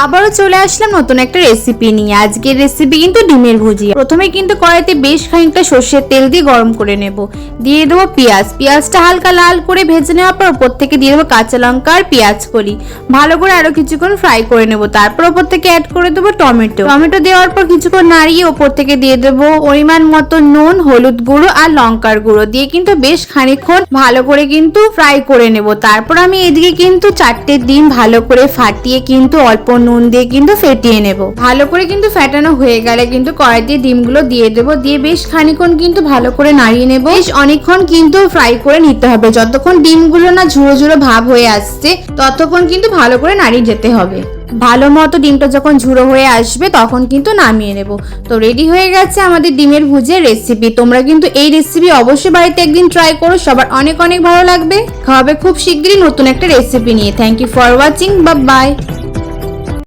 আবারও চলে আসলাম নতুন একটা রেসিপি নিয়ে। আজকের রেসিপি কিন্তু ডিমের ভুজিয়া। প্রথমে কিন্তু কড়াইতে বেশ খানিকটা সর্ষের তেল দিয়ে গরম করে নেব। দিয়ে দেবো পেঁয়াজ। পেঁয়াজটা হালকা লাল করে ভেজে নেওয়ার পর ওপর থেকে দিয়ে দেবো কাঁচা লঙ্কা আর পেঁয়াজ কলি। ভালো করে আরো কিছুক্ষণ ফ্রাই করে নেব। তারপর ওপর থেকে অ্যাড করে দেবো টমেটো। টমেটো দেওয়ার পর কিছুক্ষণ নাড়িয়ে ওপর থেকে দিয়ে দেবো পরিমাণ মতো নুন, হলুদ গুঁড়ো আর লঙ্কার গুঁড়ো দিয়ে কিন্তু বেশ খানিকক্ষণ ভালো করে কিন্তু ফ্রাই করে নেব। তারপর আমি এদিকে কিন্তু 4টে ডিম ভালো করে ফাটিয়ে কিন্তু অল্প নুন দিয়ে কিন্তু ফেটিয়ে নেব। ভালো করে কিন্তু ফেটানো হয়ে গেলে কিন্তু কড়াইতে ডিমগুলো দিয়ে দেবো। দিয়ে বেশ খানিকক্ষণ কিন্তু ভালো করে নাড়িয়ে নেব। বেশ অনেকক্ষণ কিন্তু ফ্রাই করে নিতে হবে। যতক্ষণ ডিমগুলো না ঝুড়ো ঝুড়ো ভাব হয়ে আসছে ততক্ষণ কিন্তু ভালো করে নাড়িয়ে যেতে হবে। ভালো মতো ডিমটা যখন ঝুড়ো হয়ে আসবে তখন কিন্তু নামিয়ে নেব। তো রেডি হয়ে গেছে আমাদের ডিমের ভুজিয়ার রেসিপি। তোমরা কিন্তু এই রেসিপি অবশ্যই বাড়িতে একদিন ট্রাই করো, সবার অনেক অনেক ভালো লাগবে। খাওয়াবে খুব শীঘ্রই নতুন একটা রেসিপি নিয়ে। Thank you for watching, bye by.